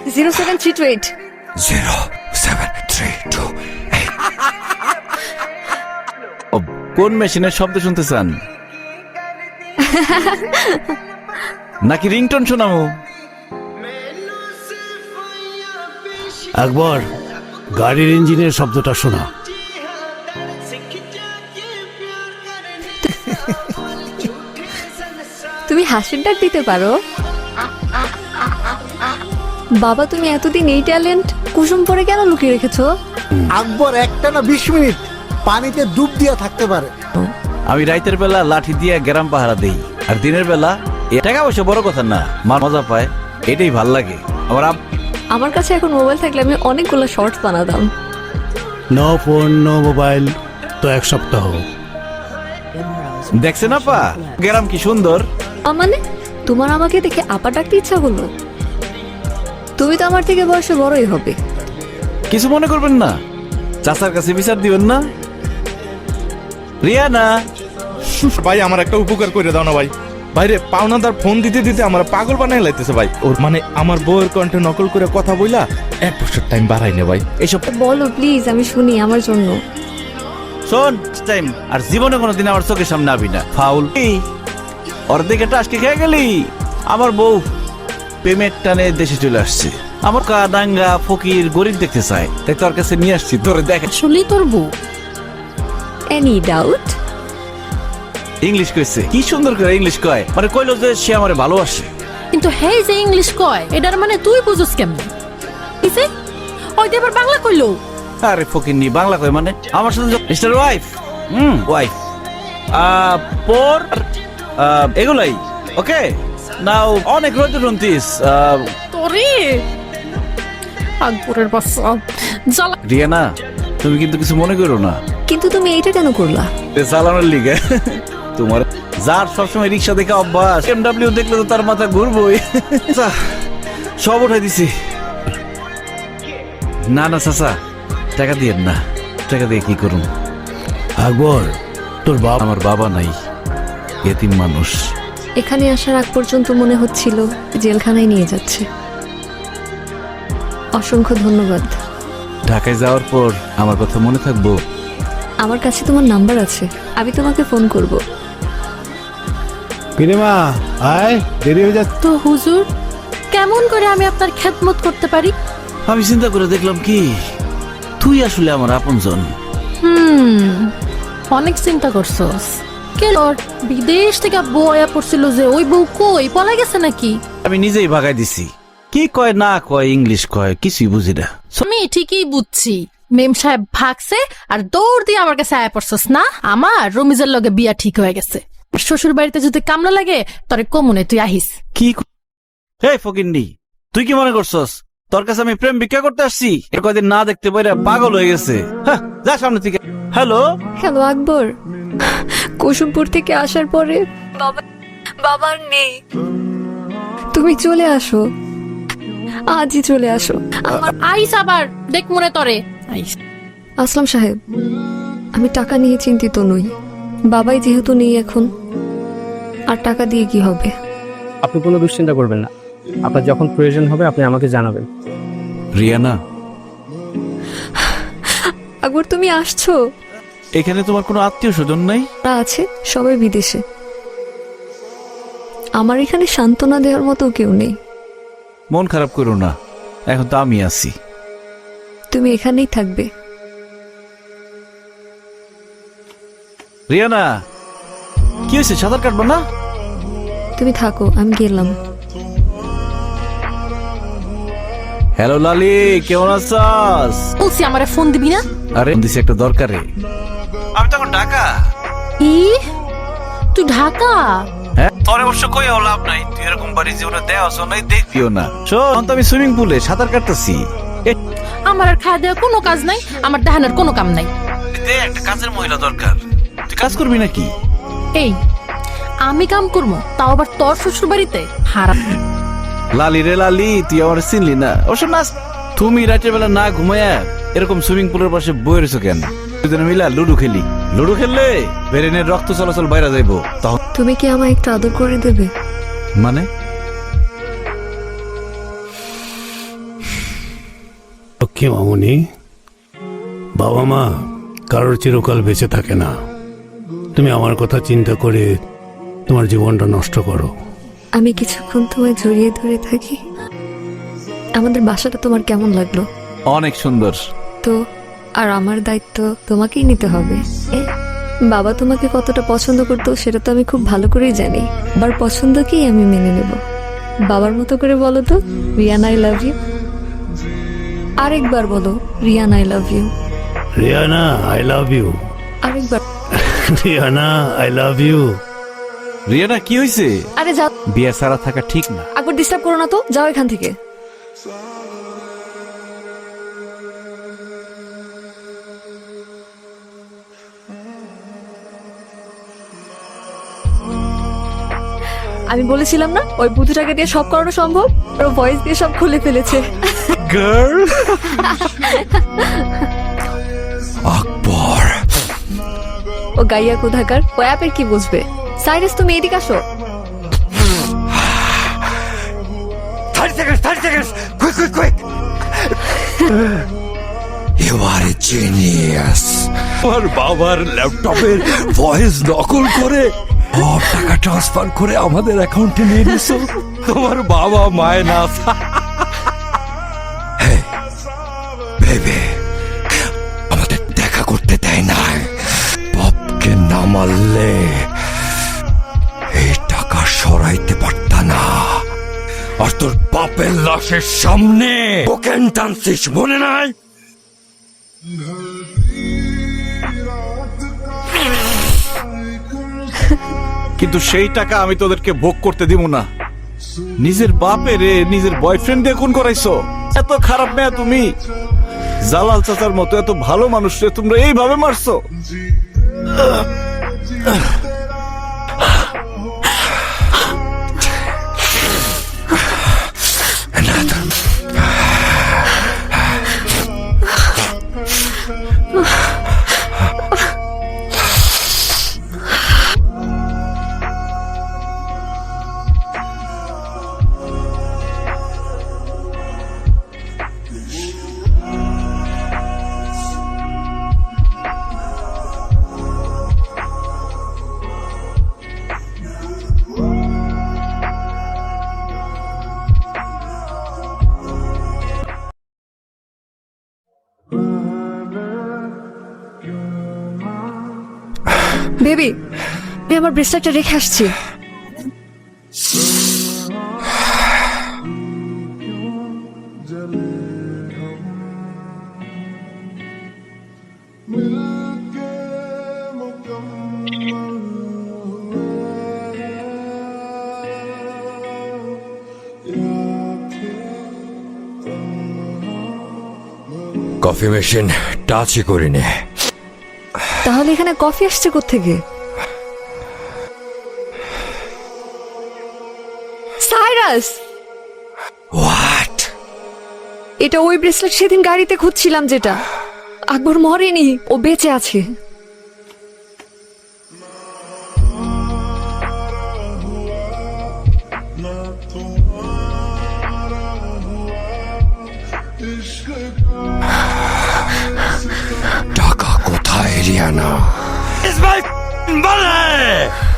07328 ও, কোন মেশিনের শব্দ শুনতে চান? নাকি রিংটোন শোনাবো? আকবর, গাড়ির ইঞ্জিনের শব্দটা শোনা। তুমি হাসির ডাক দিতে পারো? বাবা, তুমি এতদিন এই ট্যালেন্ট কুসুম পরে কেন লুকিয়ে রেখেছো? আকবর একটা না 20 মিনিট পানিতে ডুব দিয়া থাকতে পারে। আমি রাইতের বেলা লাঠি দিয়ে গ্রাম পাহারা দেই, আর দিনের বেলা টাকা পয়সা বড় কথা না, মজা পায়, এটাই ভাল লাগে আমার। আমার কাছে এখন মোবাইল থাকলে আমি অনেকগুলো শর্টস বানাতাম। নো ফোন নো মোবাইল তো 1 সপ্তাহ। দেখছেন আপা, গ্রাম কি সুন্দর। মানে তোমার আমাকে দেখে আপা ডাকতে ইচ্ছা হলো? তুমি তো আমার থেকে বয়সে বড়ই হবে। কিছু মনে করবেন না, চাচার কাছে বিচার দিবেন না। রিয়ানা ভাই, আমার একটা উপকার করে দাও না ভাই। ভাইরে, পাওনাদার ফোন দিতে দিতে আমার পাগল বানাই লাইতেছে ভাই। ওর মানে আমার বউয়ের কণ্ঠে নকল করে কথা বইলা 1 বছর টাইম বাড়াই নে ভাই। এইসব বলো প্লিজ, আমি শুনি আমার জন্য। শোন টাইম, আর জীবনে কোনোদিন আমার চোখের সামনে আবি না। ফাউল অর্ধেক আজকে খেয়ে গেলি। আমার বউ পেমেন্ট টানে দেশে চলে আসছে। আমার কাদাঙ্গা ফকির গরিব দেখতে চায়, তাই তোর কাছে নিয়ে আসছি তোরে দেখে। আসলেই তোর বউ? Any doubt? ইংলিশ কইছে, কি সুন্দর করে ইংলিশ কয়, মানে কইলো যে সে আমারে ভালোবাসে। কিন্তু হেই যে ইংলিশ কয়, এটার মানে তুই বুঝস কেমনে? কিসে ওই দেবার বাংলা কইলো? আরে ফকির নি বাংলা কয় মানে আমার সাথে মিস্টার ওয়াইফ, ওয়াইফ পর এগুলাই। ওকে নাও, অনেক রোজন্তিস তোরে আকবরের বাচ্চা জ্বালা। রিয়ানা, তুমি কিন্তু কিছু মনে করো না। কিন্তু তুমি এইটা কেন করলা? চালানোর লিগে তোমার যার সবসময় রিক্সা দেখে অভ্যাস, এমডব্লিউ দেখলে তো তার মাথা ঘুরবই। সব উঠাই দিছি। না না চাচা, টাকা দিয়েন না, টাকা দিয়ে কি করুন? আকবর, তোর বাবা? আমার বাবা নাই, এতিম মানুষ। এখানে আসার আগ পর্যন্ত মনে হচ্ছিল জেলখানায় নিয়ে যাচ্ছে। অসংখ্য ধন্যবাদ। ঢাকায় যাওয়ার পর আমার কথা মনে থাকবো? আমার কাছে তোমার নাম্বার আছে, আমি তোমাকে ফোন করব। কিরে মা, আয়, দেরি হয়ে যাচ্ছে। তো হুজুর, কেমন করে আমি আপনার খেদমত করতে পারি? আমি চিন্তা করে দেখলাম কি, তুই আসলে আমার আপনজন। অনেক চিন্তা করছস। কেন বিদেশ থেকে বউ আয়া পড়ছিল যে ওই বউ কই পলা গেছে নাকি? আমি নিজেই ভাগাই দিছি। কি কয় না কয়, ইংলিশ কয়, কিছুই বুঝি না। আমি ঠিকই বুঝছি, মেম সাহেব ভাগছে আর দৌড় দিয়ে আমার কাছে আয়া পড়ছস না? আমার রমিজের লগে বিয়া ঠিক হয়ে গেছে। শ্বশুর বাড়িতে যদি কামলা লাগে তরে কমনে তুই আহিস। কি হে ফকিন্নি, তুই কি মনে করছস তোর কাছে আমি প্রেম ভিক্ষা করতে আসছি? এর কয়দিন না দেখতে পাইরা পাগল হয়ে গেছে। যা সামনে থেকে। হ্যালো হ্যালো আকবর, কুসুমপুর থেকে আসার পরে বাবার নেই। তুমি চলে আসো, আজই চলে আসো। আইস আবার দেখ মনে তরে আইস। আসলাম সাহেব, আমি টাকা নিয়ে চিন্তিত নই। বাবাই যেহেতু নেই এখন, আর টাকা দিয়ে কি হবে? আপনি কোনো দুশ্চিন্তা করবেন না, আপনার যখন প্রয়োজন হবে আপনি আমাকে জানাবেন। রিয়ানা, আকবর তুমি আসছো? এখানে তোমার কোনো আত্মীয় স্বজন নাই? তা আছে, সবাই বিদেশে। আমার এখানে সান্ত্বনা দেওয়ার মতো কেউ নেই। মন খারাপ করো না, এখন তো আমি আছি। তুমি এখানেই থাকবে। রিয়ানা, কি হয়েছে, সাঁতার কাটবো না? তুমি থাকো, আমি গেলাম। হ্যালো লালি, কেমন আছিস? বলছি আমারে ফোন দিবি না? আরে দিছি একটা দরকারে। আমি তখন ঢাকা। ই তুই ঢাকা? হ্যাঁ, তোর অবশ্য কই লাভ নাই, তুই এরকম বাড়ি জীবনে দেওয়াছ নাই, দেখবিও না। শোন, তো আমি সুইমিং পুলে সাঁতার কাটতেছি। আমার আর খাওয়া দেওয়ার কোনো কাজ নাই, আমার দেহানোর কোনো কাম নাই। একটা কাজের মহিলা দরকার, তুই কাজ করবি নাকি? এই আমি কাম করবো, তাও আবার তোর শ্বশুর বাড়িতে? হারাম। লালি রে লালি, তুই আমার চিনলি না? অবশ্য না, তুমি রাতের বেলা না ঘুমায়া এরকম সুইমিং পুলের পাশে বয়ে রয়েছো কেন? দুজনে মিলা লুডু খেলি। লুডু খেললে ব্রেনের রক্ত চলাচল বাইরে যাইবো। তখন তুমি কি আমায় একটু আদর করে দেবে? মানে কি মামুনি, বাবা মা কারোর চিরকাল বেঁচে থাকে না। তুমি আমার কথা চিন্তা করে তোমার জীবনটা নষ্ট করো। আমি কিছুক্ষণ তোমায় জড়িয়ে ধরে থাকি। আমাদের বাসাটা তোমার কেমন লাগলো? অনেক সুন্দর। তো আর আমার দায়িত্ব তোমাকেই নিতে হবে। বাবা তোমাকে কতটা পছন্দ করতো সেটা তো আমি খুব ভালো করেই জানি। আবার পছন্দকেই আমি মেনে নেব। বাবার মতো করে বলো তো, রিয়ান আই লাভ ইউ। আরেকবার বলো, Riyan I love you. Riyana I love you. আরেকবার। Riyana I love you. Riyana কি হয়েছে? আরে যাও, বিয়ে সারা থাকা ঠিক না। একবার ডিস্টার্ব করো না তো, যাও এখান থেকে। আমি বলেছিলাম না ওই বুদ্ধটাকে দিয়ে সব করানো সম্ভব, আর ভয়েস দিয়ে সব খুলে ফেলেছে। গার্ল আকবর, ও গাইয়া কোথাকার, ও অ্যাপের কি বুঝবে? সাইরাস তুমি এদিকে আসো। 30 seconds, quick. You are a genius. আমার বাবার ল্যাপটপের ভয়েস নকল করে সব টাকা ট্রান্সফার করে আমাদের অ্যাকাউন্টে নিয়ে নিছো। তোমার বাবা মাইনাস। ভেবে আমাদের দেখা করতে দেয় না। বাপকে না মারলে এই টাকা সরাইতে পারতা না। আর তোর বাপের লাশের সামনে কোকেন টানছিস, মনে নাই? কিন্তু সেই টাকা আমি তোদেরকে ভোগ করতে দিব না। নিজের বাপের নিজের বয়ফ্রেন্ড দিয়ে খুন করাইছো। এত খারাপ মেয়ে তুমি। জালাল চাচার মতো এত ভালো মানুষরে তোমরা এইভাবে মারছো। বেবি, আমি আমার ব্রেসলেটটা রেখে আসছি। কফি মেশিন টাচই করিনি। তাহলে এখানে কফি আসছে কোত্থেকে? Cyrus, what? এটা ওই ব্রেসলেট সেদিন গাড়িতে খুঁজছিলাম যেটা। আকবর মরেনি, ও বেঁচে আছে। টাকা কোথায় রিয়ানা? It's my money!